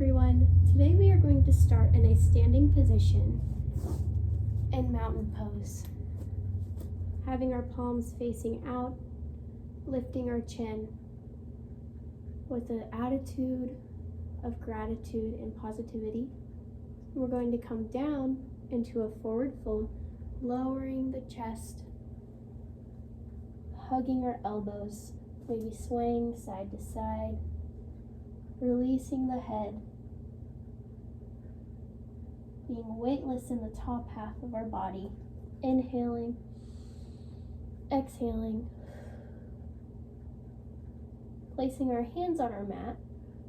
everyone, today we are going to start in a standing position in mountain pose. Having our palms facing out, lifting our chin with an attitude of gratitude and positivity. We're going to come down into a forward fold, lowering the chest, hugging our elbows, maybe swaying side to side, releasing the head, being weightless in the top half of our body, inhaling, exhaling, placing our hands on our mat.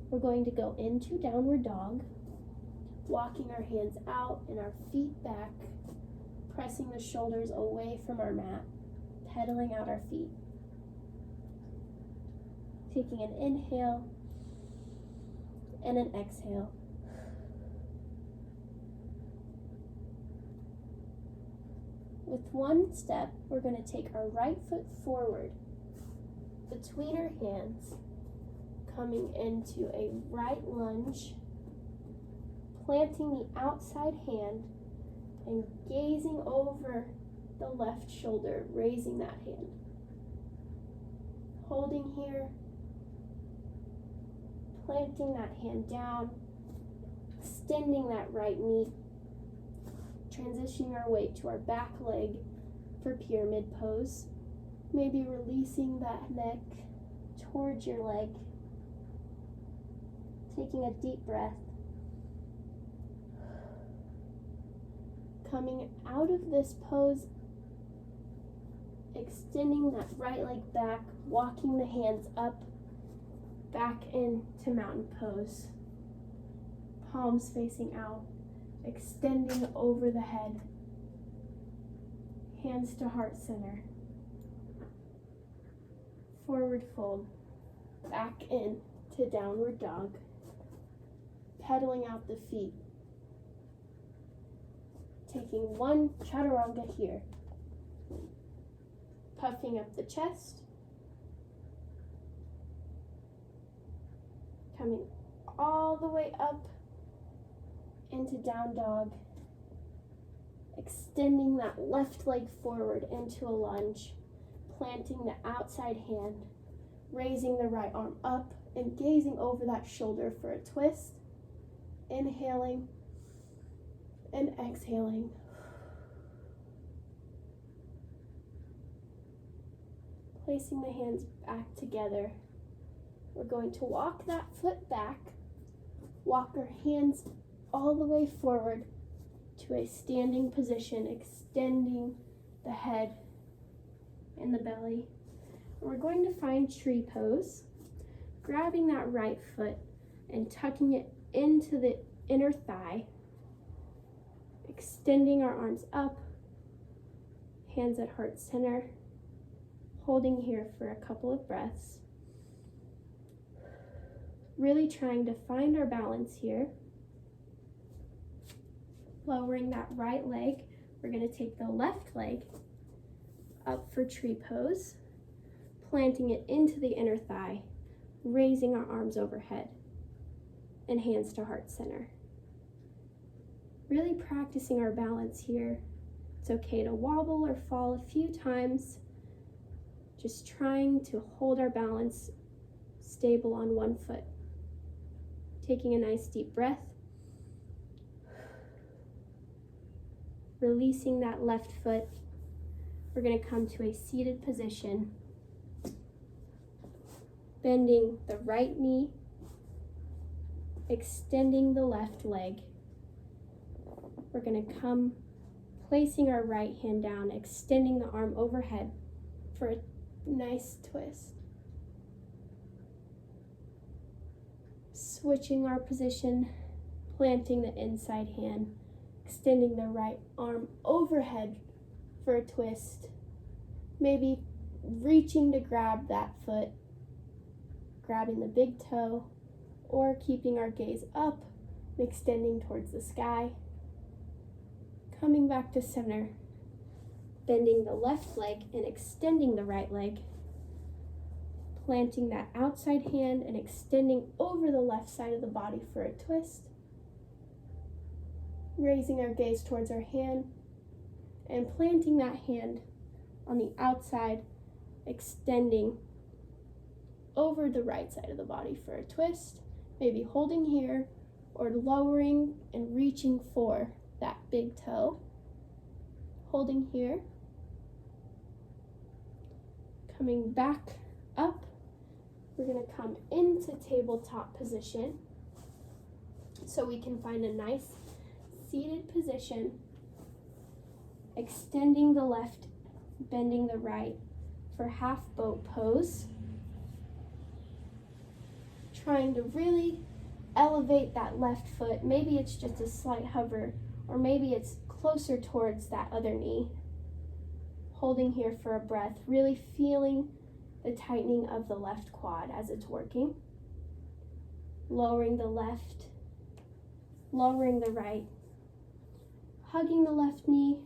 We're going to go into downward dog, walking our hands out and our feet back, pressing the shoulders away from our mat, pedaling out our feet. Taking an inhale and an exhale. With one step, we're going to take our right foot forward between our hands, coming into a right lunge, planting the outside hand and gazing over the left shoulder, raising that hand. Holding here, planting that hand down, extending that right knee, transitioning our weight to our back leg for pyramid pose. Maybe releasing that neck towards your leg. Taking a deep breath. Coming out of this pose, extending that right leg back, walking the hands up, back into mountain pose. Palms facing out, extending over the head. Hands to heart center. Forward fold, back in to downward dog. Pedaling out the feet. Taking one chaturanga here. Puffing up the chest. Coming all the way up into down dog. Extending that left leg forward into a lunge. Planting the outside hand. Raising the right arm up and gazing over that shoulder for a twist. Inhaling and exhaling. Placing the hands back together. We're going to walk that foot back, walk our hands all the way forward to a standing position, extending the head and the belly. We're going to find tree pose, grabbing that right foot and tucking it into the inner thigh, extending our arms up, hands at heart center, holding here for a couple of breaths. Really trying to find our balance here. Lowering that right leg, we're going to take the left leg up for tree pose, planting it into the inner thigh, raising our arms overhead and hands to heart center. Really practicing our balance here. It's okay to wobble or fall a few times. Just trying to hold our balance stable on one foot. Taking a nice deep breath. Releasing that left foot. We're going to come to a seated position. Bending the right knee. Extending the left leg. We're going to come placing our right hand down, extending the arm overhead for a nice twist. Switching our position, planting the inside hand, extending the right arm overhead for a twist. Maybe reaching to grab that foot, grabbing the big toe, or keeping our gaze up and extending towards the sky. Coming back to center, bending the left leg and extending the right leg, planting that outside hand and extending over the left side of the body for a twist. Raising our gaze towards our hand and planting that hand on the outside, extending over the right side of the body for a twist, maybe holding here or lowering and reaching for that big toe. Holding here, coming back up. We're going to come into tabletop position so we can find a nice seated position, extending the left, bending the right for half boat pose. Trying to really elevate that left foot. Maybe it's just a slight hover, or maybe it's closer towards that other knee. Holding here for a breath, really feeling the tightening of the left quad as it's working. Lowering the left, lowering the right. Hugging the left knee,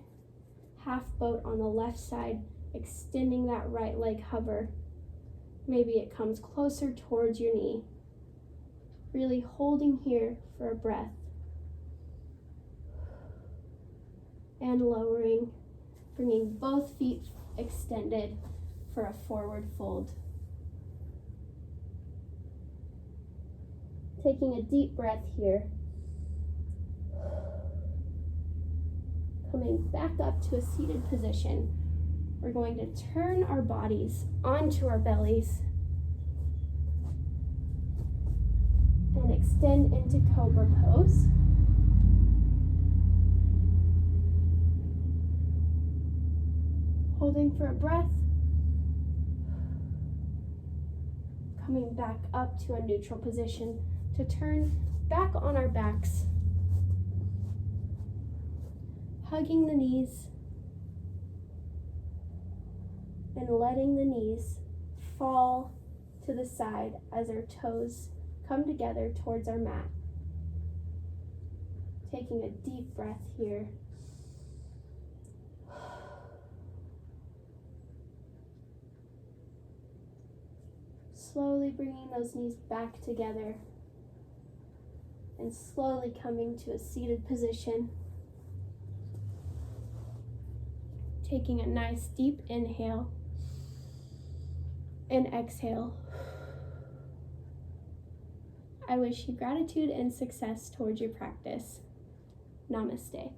half boat on the left side, extending that right leg hover. Maybe it comes closer towards your knee. Really holding here for a breath. And lowering, bringing both feet extended for a forward fold. Taking a deep breath here. Coming back up to a seated position. We're going to turn our bodies onto our bellies and extend into cobra pose. Holding for a breath. Coming back up to a neutral position to turn back on our backs. Hugging the knees and letting the knees fall to the side as our toes come together towards our mat. Taking a deep breath here. Slowly bringing those knees back together and slowly coming to a seated position. Taking a nice deep inhale and exhale. I wish you gratitude and success towards your practice. Namaste.